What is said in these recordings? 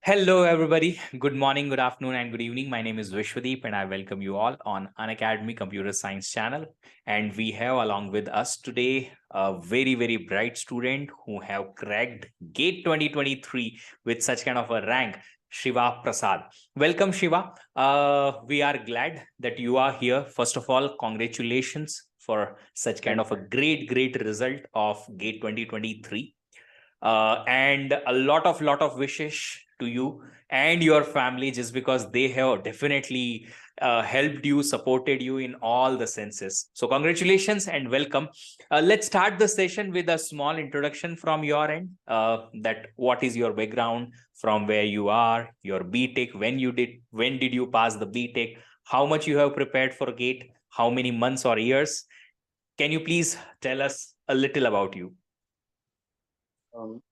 Hello, everybody. Good morning, good afternoon, and good evening. My name is Vishvadeep, and I welcome you all on Unacademy Computer Science channel. And we have along with us today a very, very bright student who have cracked GATE 2023 with such kind of a rank, Siva Prasad. Welcome, Siva. We are glad that you are here. First of all, congratulations for such kind of a great result of GATE 2023. And a lot of wishes to you and your family, just because they have definitely helped you, supported you in all the senses. So congratulations and welcome. Let's start the session with a small introduction from your end, that what is your background, from where you are, your BTech, when did you pass the BTech, how much you have prepared for GATE, how many months or years. Can you please tell us a little about you?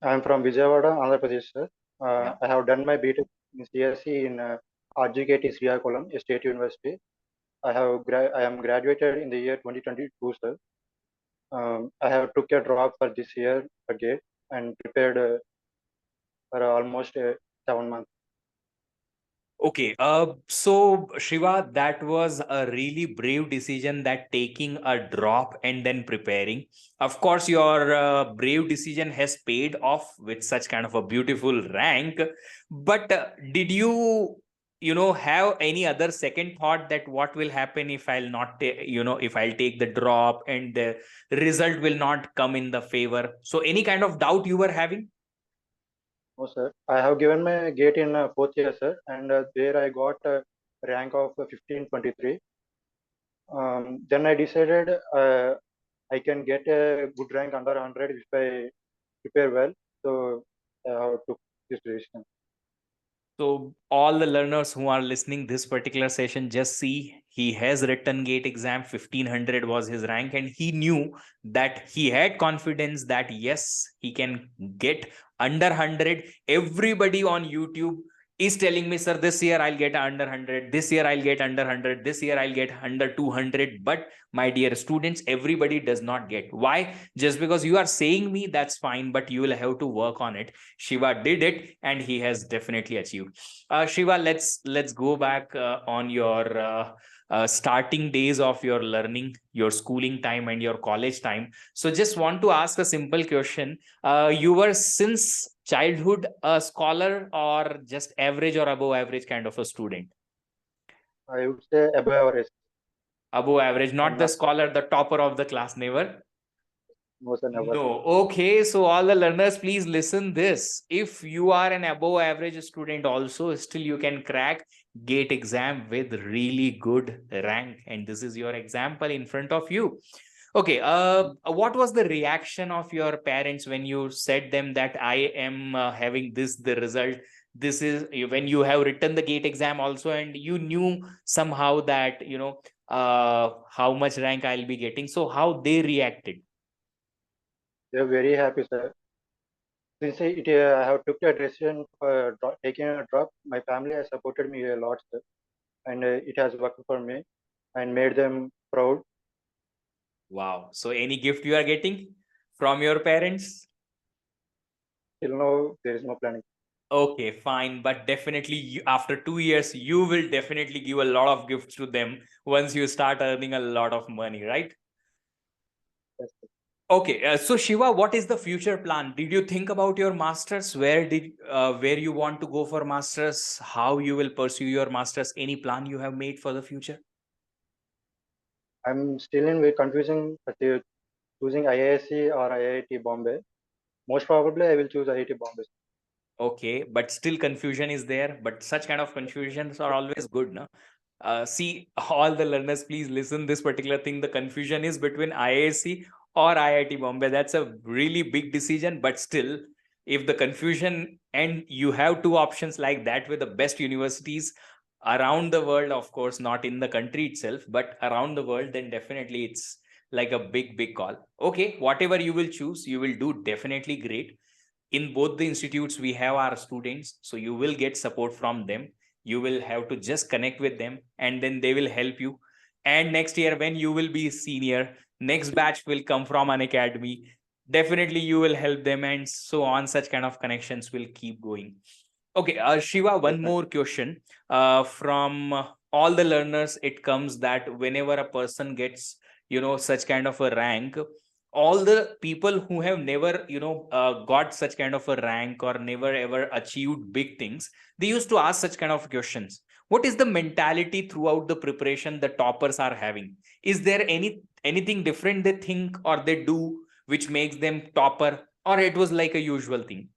I'm from Vijayawada, Andhra Pradesh, sir. I have done my BTech in CSE in RGKT Srikakulam State University. I am graduated in the year 2022, sir. I have took a drop for this year for GATE and prepared for almost 7 months. Okay, so Shiva, that was a really brave decision, that taking a drop and then preparing. Of course, your brave decision has paid off with such kind of a beautiful rank. But did you, have any other second thought that what will happen if I'll not, if I'll take the drop and the result will not come in the favor? So any kind of doubt you were having? No, sir. I have given my GATE in fourth year, sir, and there I got a rank of 1523. Then I decided I can get a good rank under 100 if I prepare well. So I took this decision. So all the learners who are listening this particular session, just see he has written GATE exam, 1500 was his rank, and he knew that he had confidence that yes, he can get under 100. Everybody on YouTube is telling me, sir, this year I'll get under 100, this year I'll get under 100, this year I'll get under 200. But my dear students, everybody does not get. Why? Just because you are saying me, that's fine, but you will have to work on it. Shiva did it, and he has definitely achieved. Shiva, let's go back on your starting days of your learning, your schooling time, and your college time. So, just want to ask a simple question. You were since childhood a scholar, or just average or above average kind of a student? I would say above average. Above average, not I'm the not, scholar, the topper of the class, never. no, sir, never. No. Okay. So all the learners, please listen this. If you are an above average student also, still you can crack GATE exam with really good rank. And this is your example in front of you. Okay. What was the reaction of your parents when you said them that I am having the result? This is when you have written the GATE exam also, and you knew somehow that, how much rank I'll be getting. So how they reacted? They're very happy, sir. Since I have took a decision for taking a drop, my family has supported me a lot, sir, and it has worked for me and made them proud. Wow. So any gift you are getting from your parents? Till now, there is no planning. Okay, fine. But definitely after 2 years, you will definitely give a lot of gifts to them once you start earning a lot of money, right? Yes, sir. Okay. So Shiva, what is the future plan? Did you think about your masters? Where you want to go for masters? How you will pursue your masters? Any plan you have made for the future? I'm still in very confusing choosing IISc or IIT Bombay. Most probably, I will choose IIT Bombay. Okay, but still confusion is there. But such kind of confusions are always good, no? See, all the learners, please listen this particular thing. The confusion is between IISc or IIT Bombay. That's a really big decision. But still, if the confusion, and you have two options like that with the best universities around the world, of course, not in the country itself, but around the world, then definitely it's like a big call. Okay, whatever you will choose, you will do definitely great. In both the institutes, we have our students, so you will get support from them. You will have to just connect with them, and then they will help you. And next year, when you will be senior, next batch will come from Unacademy. Definitely you will help them, and so on. Such kind of connections will keep going. Okay, Shiva, one more question. From all the learners, it comes that whenever a person gets, such kind of a rank, all the people who have never, got such kind of a rank or never ever achieved big things, they used to ask such kind of questions. What is the mentality throughout the preparation the toppers are having? Is there anything different they think or they do which makes them topper, or it was like a usual thing?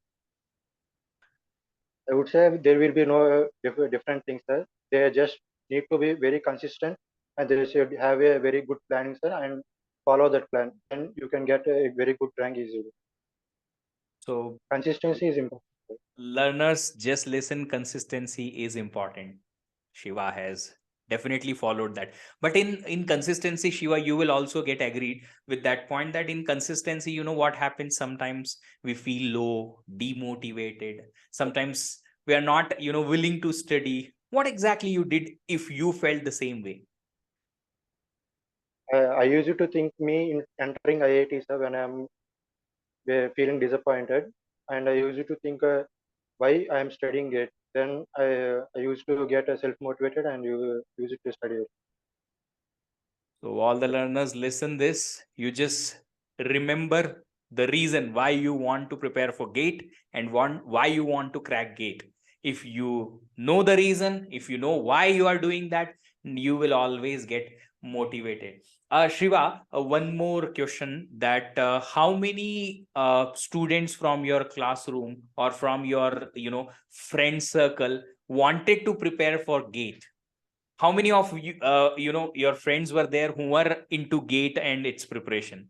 I would say there will be no different things, sir. They just need to be very consistent, and they should have a very good planning, sir, and follow that plan. Then you can get a very good rank easily. So Consistency is important. Sir. learners, just listen, consistency is important. Shiva has definitely followed that. But in consistency, Shiva, you will also get agreed with that point that in consistency, what happens, sometimes we feel low, demotivated, sometimes we are not willing to study. What exactly you did if you felt the same way? I used to think me in entering IIT, sir, when I'm feeling disappointed, and I used to think why I am studying it. Then I used to get self motivated and use it to study it. So all the learners, listen this. You just remember the reason why you want to prepare for GATE and why you want to crack GATE. If you know the reason, if you know why you are doing that, you will always get motivated. Shiva, one more question that how many students from your classroom or from your friend circle wanted to prepare for GATE? How many of you your friends were there who were into GATE and its preparation?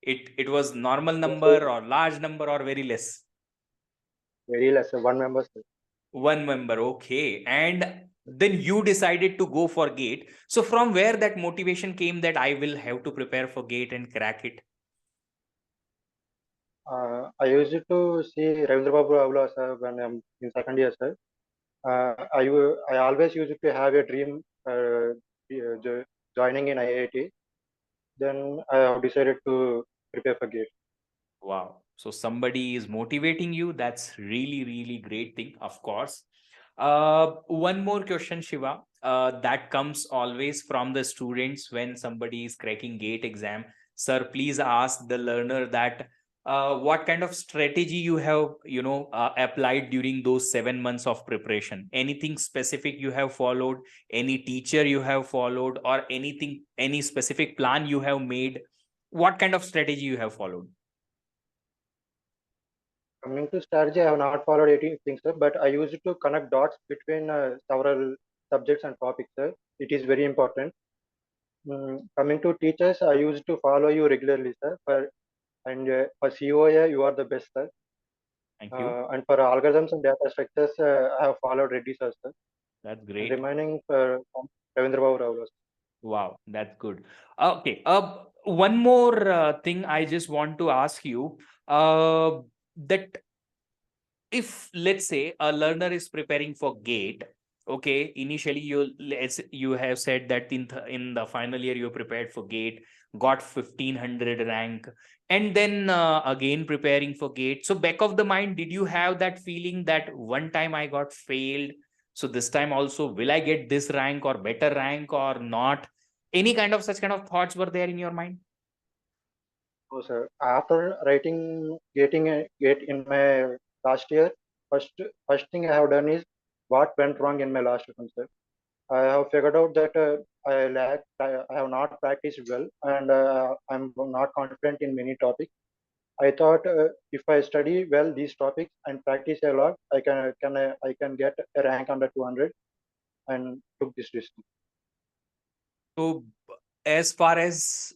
It was normal number So, or large number or very less? very less, one member, sir. One member, okay. And then you decided to go for GATE. So from where that motivation came that I will have to prepare for GATE and crack it? I used to see Ravindra Babu Avla, sir, when I'm in second year, sir. I always used to have a dream joining in IIT. Then I have decided to prepare for GATE. Wow. So somebody is motivating you. That's really, really great thing, of course. One more question, Shiva. That comes always from the students when somebody is cracking GATE exam. Sir, please ask the learner that what kind of strategy you have, applied during those 7 months of preparation. Anything specific you have followed, any teacher you have followed, or anything, any specific plan you have made? What kind of strategy you have followed? Coming to strategy, I have not followed 18 things, sir, but I used to connect dots between several subjects and topics, sir. It is very important. Coming to teachers, I used to follow you regularly, sir. For COA, you are the best, sir. Thank you. And for algorithms and data structures, I have followed Reddy, sir. That's And great. remaining for Ravindra Babu Rao. Wow, that's good. Okay. One more thing I just want to ask you. That if let's say a learner is preparing for GATE, okay, initially you have said that in the final year you prepared for GATE, got 1500 rank, and then again preparing for GATE. So back of the mind, did you have that feeling that one time I got failed, so this time also will I get this rank or better rank or not? Any kind of such kind of thoughts were there in your mind? So, sir, after writing getting a gate in my last year, first first thing I have done is what went wrong in my last attempt, sir. I have figured out that I have not practiced well, and I'm not confident in many topics. I thought if I study well these topics and practice a lot, I can get a rank under 200 and took this decision. So as far as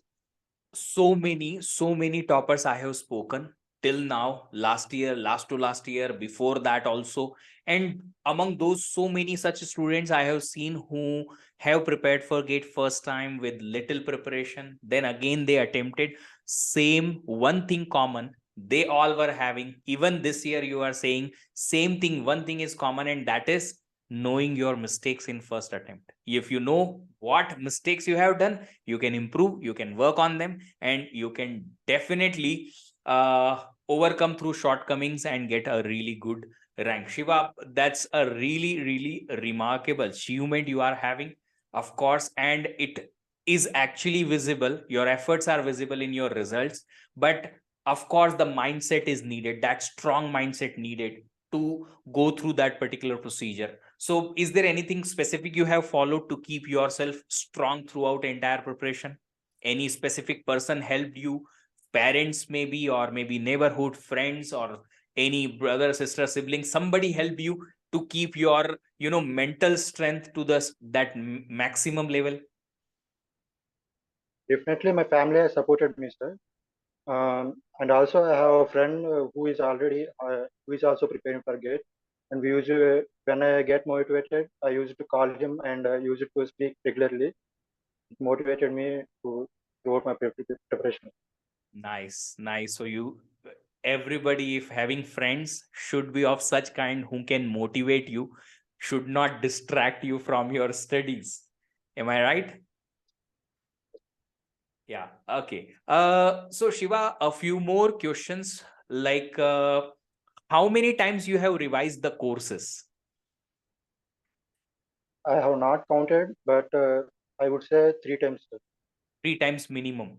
so many toppers I have spoken till now, last year, last to last year, before that also, and among those so many such students I have seen who have prepared for GATE first time with little preparation, then again they attempted. Same one thing common they all were having. Even this year you are saying same thing, one thing is common, and that is knowing your mistakes in first attempt. If you know what mistakes you have done, you can improve, you can work on them, and you can definitely overcome through shortcomings and get a really good rank. Shiva, that's a really, really remarkable achievement you are having, of course, and it is actually visible. Your efforts are visible in your results, but of course, the mindset is needed, that strong mindset needed to go through that particular procedure. So, is there anything specific you have followed to keep yourself strong throughout entire preparation? Any specific person helped you? Parents maybe, or maybe neighborhood friends, or any brother, sister, sibling, somebody help you to keep your mental strength to that maximum level? Definitely, my family has supported me, sir. And also, I have a friend who is also preparing for GATE. And we usually, when I get motivated, I used to call him and use it to speak regularly. It motivated me to throughout my preparation. Nice. So everybody, if having friends, should be of such kind who can motivate you, should not distract you from your studies. Am I right? Yeah. Okay. So Shiva, a few more questions, like how many times you have revised the courses? I have not counted, but I would say 3 times, sir. 3 times minimum.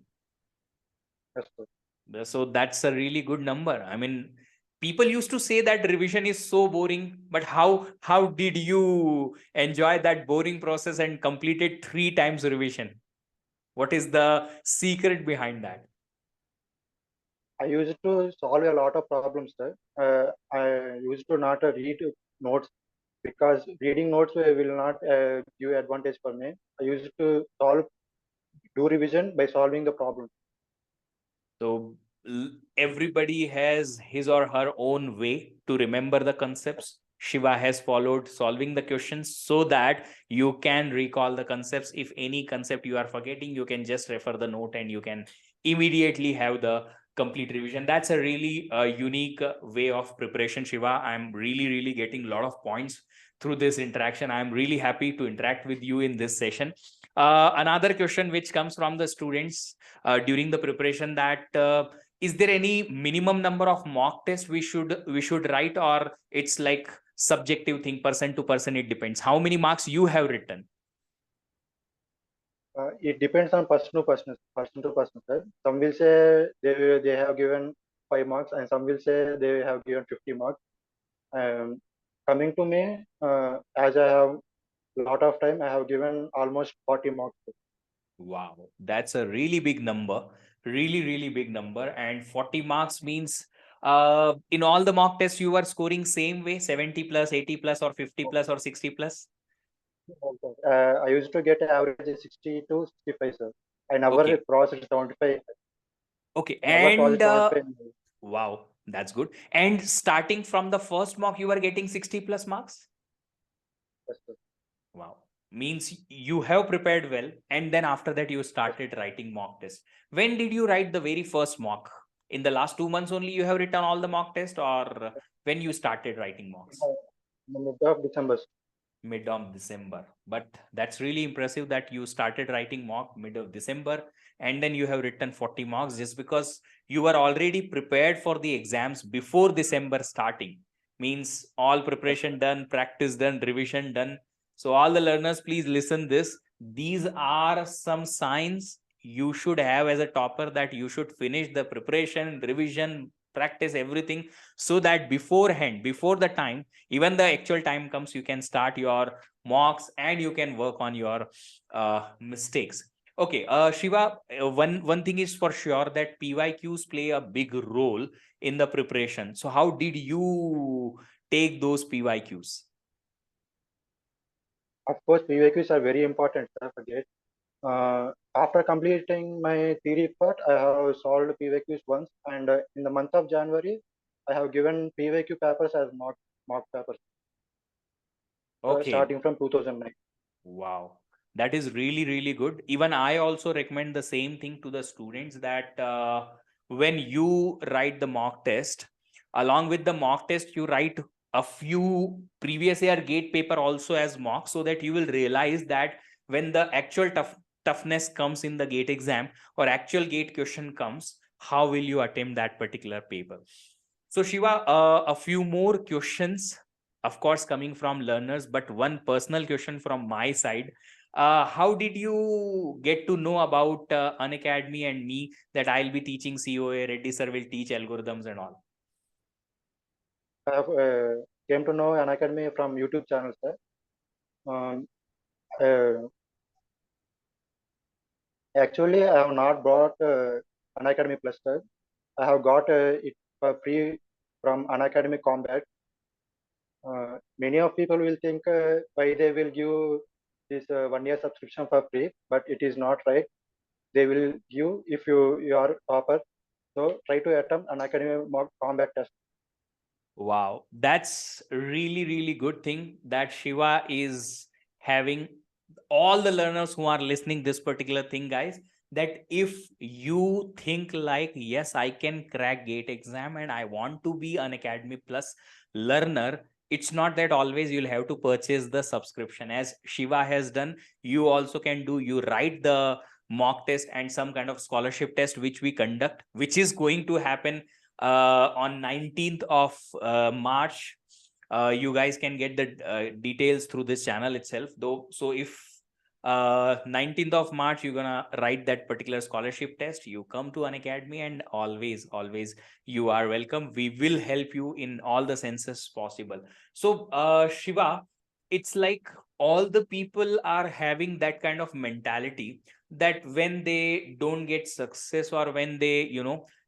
Yes, sir. So that's a really good number. I mean, people used to say that revision is so boring, but how did you enjoy that boring process and complete it 3 times revision? What is the secret behind that? I used to solve a lot of problems, sir. I used to not read notes because reading notes will not give advantage for me. I used to do revision by solving the problem. So everybody has his or her own way to remember the concepts. Shiva has followed solving the questions so that you can recall the concepts. If any concept you are forgetting, you can just refer the note and you can immediately have the complete revision. That's a really unique way of preparation, Shiva. I'm really getting a lot of points through this interaction. I'm really happy to interact with you in this session. Another question which comes from the students during the preparation, that is there any minimum number of mock tests we should write, or it's like subjective thing, person to person, it depends? How many marks you have written? It depends on person to person, sir. Some will say they have given 5 marks, and some will say they have given 50 marks. Coming to me, as I have a lot of time, I have given almost 40 marks. Wow, that's a really big number, really big number. And 40 marks means in all the mock tests you are scoring same way, 70 plus, 80 plus, or 50 plus, or 60 plus? I used to get an average 60 to 65, sir. I never Okay. crossed 75. Okay. I never crossed And 75. wow, that's good. And starting from the first mock, you are getting 60 plus marks? Yes, sir. Wow. Means you have prepared well, and then after that, you started writing mock tests. When did you write the very first mock? In the last 2 months only, you have written all the mock tests, or when you started writing mocks? In the mid of December. Mid of December. But that's really impressive that you started writing mock mid of December, and then you have written 40 marks just because you were already prepared for the exams before December starting. Means all preparation done, practice done, revision done. So all the learners, please listen this. These are some signs you should have as a topper, that you should finish the preparation, revision, practice everything, so that beforehand, before the time, even the actual time comes, you can start your mocks and you can work on your mistakes. Okay, Shiva, one thing is for sure, that PYQs play a big role in the preparation. So how did you take those PYQs? Of course, PYQs are very important, sir, for GATE. After completing my theory part, I have solved PYQs once, and in the month of January, I have given PYQ papers as mock papers, Okay. starting from 2009. Wow, that is really good. Even I also recommend the same thing to the students, that when you write the mock test, along with the mock test, you write a few previous year gate paper also as mock, so that you will realize that when the actual toughness comes in the gate exam, or actual gate question comes, how will you attempt that particular paper? So Shiva, a few more questions, of course, coming from learners, but one personal question from my side. How did you get to know about Unacademy and me, that I'll be teaching COA, Reddy sir will teach algorithms and all? I have came to know Unacademy from YouTube channel, sir. Uh, Actually, I have not bought Unacademy Plus, sir. I have got it for free from Unacademy Combat. Many of people will think why they will give this 1 year subscription for free, but it is not right. They will give if you are topper. So try to attempt Unacademy Combat test. Wow, that's really, really good thing that Shiva is having all the learners who are listening this particular thing, guys, that if you think like, yes, I can crack GATE exam and I want to be an Academy Plus learner, it's not that always you'll have to purchase the subscription. As Shiva has done, you also can do, you write the mock test and some kind of scholarship test which we conduct, which is going to happen on 19th of March. You guys can get the details through this channel itself, though. So if 19th of March you're gonna write that particular scholarship test, you come to Unacademy, and always you are welcome. We will help you in all the senses possible. So Shiva, it's like all the people are having that kind of mentality that when they don't get success, or when they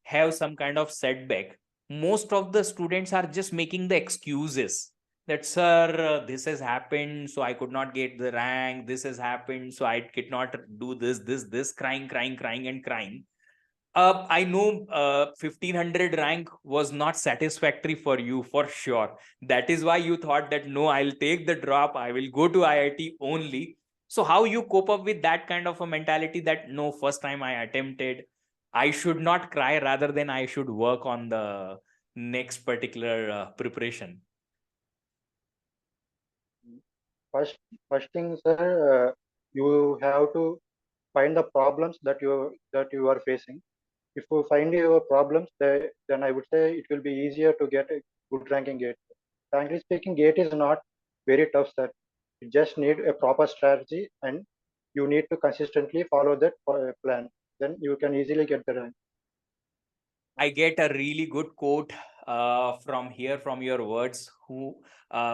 have some kind of setback, most of the students are just making the excuses that, sir, this has happened, so I could not get the rank. This has happened, so I could not do this, crying, and crying. I know 1500 rank was not satisfactory for you, for sure. That is why you thought that, no, I'll take the drop. I will go to IIT only. So how you cope up with that kind of a mentality that, no, first time I attempted, I should not cry, rather than I should work on the next particular preparation? First thing, sir, you have to find the problems that you are facing. If you find your problems, then I would say it will be easier to get a good ranking GATE. Frankly speaking, GATE is not very tough, sir. You just need a proper strategy, and you need to consistently follow that plan. Then you can easily get the rank. I get a really good quote from here, from your words,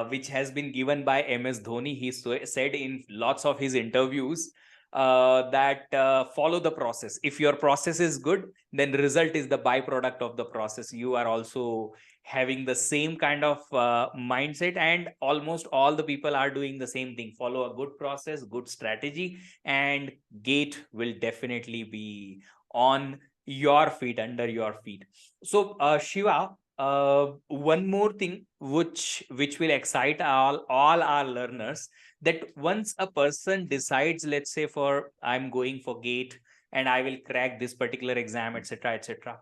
which has been given by MS Dhoni. He said in lots of his interviews that follow the process. If your process is good, then the result is the byproduct of the process. You are also having the same kind of mindset, and almost all the people are doing the same thing. Follow a good process, good strategy, and GATE will definitely be on your feet, under your feet. So Shiva, one more thing which will excite all our learners, that once a person decides, let's say, for I'm going for GATE and I will crack this particular exam, etc.,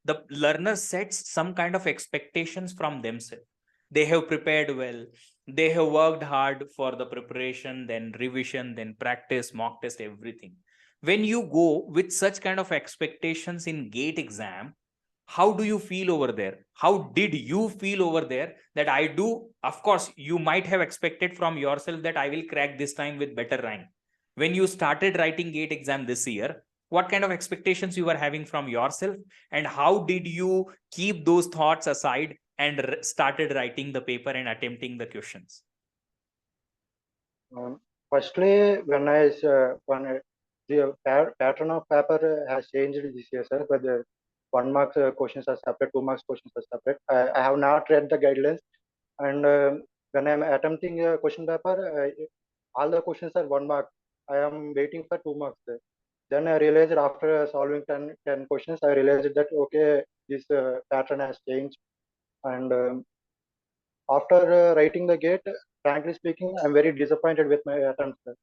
the learner sets some kind of expectations from themselves. They have prepared well, they have worked hard for the preparation, then revision, then practice, mock test, everything. When you go with such kind of expectations in GATE exam, how do you feel over there? How did you feel over there? That I do, of course, you might have expected from yourself that I will crack this time with better rank. When you started writing GATE exam this year, what kind of expectations you were having from yourself, and how did you keep those thoughts aside and started writing the paper and attempting the questions? Firstly, the pattern of paper has changed this year, sir. But the 1 mark questions are separate, 2 marks questions are separate. I have not read the guidelines, and when I'm attempting a question paper, all the questions are 1 mark. I am waiting for 2 marks, sir. Then I realized after solving 10 questions, I realized that okay, this pattern has changed. And after writing the GATE, frankly speaking, I'm very disappointed with my attempt, sir.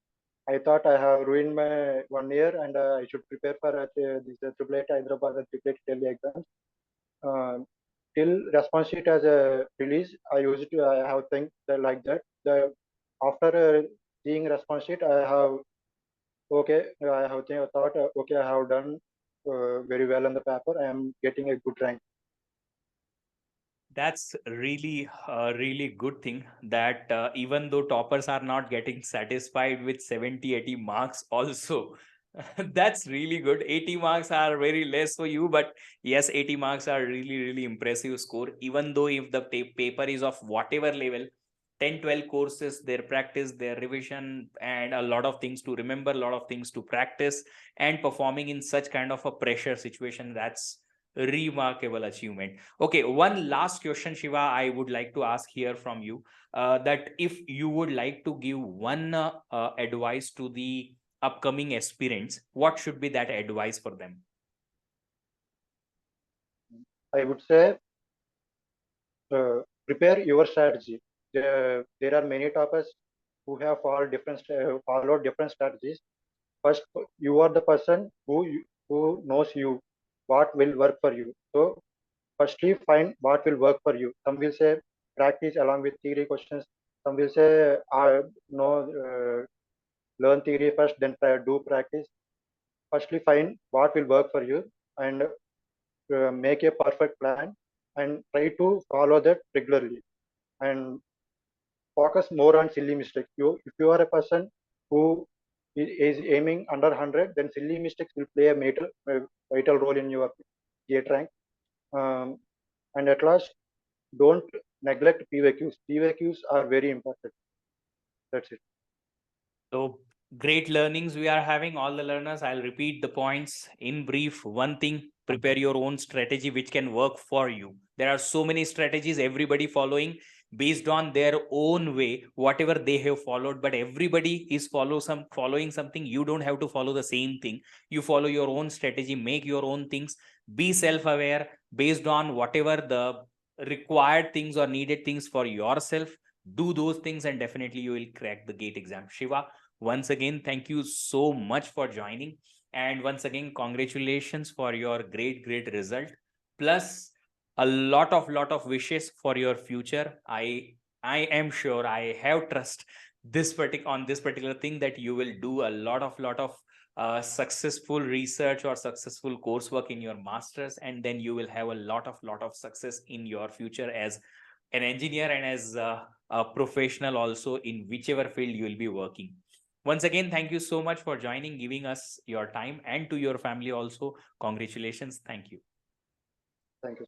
I thought I have ruined my 1 year, and I should prepare for this Triple Hyderabad and Triple Delhi exams. Till response sheet as a release, I have think like that. After seeing response sheet, I have thought okay, I have done very well on the paper, I am getting a good rank. That's really a really good thing that even though toppers are not getting satisfied with 70, 80 marks also, that's really good. 80 marks are very less for you, but yes, 80 marks are really, really impressive score. Even though if the paper is of whatever level, 10, 12 courses, their practice, their revision, and a lot of things to remember, a lot of things to practice, and performing in such kind of a pressure situation, that's a remarkable achievement. Okay, one last question, Shiva, I would like to ask here from you, that if you would like to give one advice to the upcoming aspirants, what should be that advice for them? I would say prepare your strategy. There are many toppers who have followed different strategies. First, you are the person who knows you, what will work for you. So, firstly, find what will work for you. Some will say practice along with theory questions. Some will say no, learn theory first, then do practice. Firstly, find what will work for you and make a perfect plan and try to follow that regularly and focus more on silly mistakes. If you are a person who is aiming under 100, then silly mistakes will play a vital role in your gate rank. And at last, don't neglect PVQs. PVQs are very important. That's it. So great learnings we are having, all the learners. I'll repeat the points in brief. One thing, prepare your own strategy which can work for you. There are so many strategies, everybody following based on their own way, whatever they have followed, but everybody is following something. You don't have to follow the same thing. You follow your own strategy, make your own things, be self-aware based on whatever the required things or needed things for yourself. Do those things and definitely you will crack the gate exam. Shiva, once again, thank you so much for joining. And once again, congratulations for your great result. Plus, a lot of wishes for your future. I am sure, I have trust on this particular thing that you will do a lot of successful research or successful coursework in your masters, and then you will have a lot of success in your future as an engineer and as a professional also in whichever field you will be working. Once again, thank you so much for joining, giving us your time, and to your family also, congratulations. Thank you. Thank you.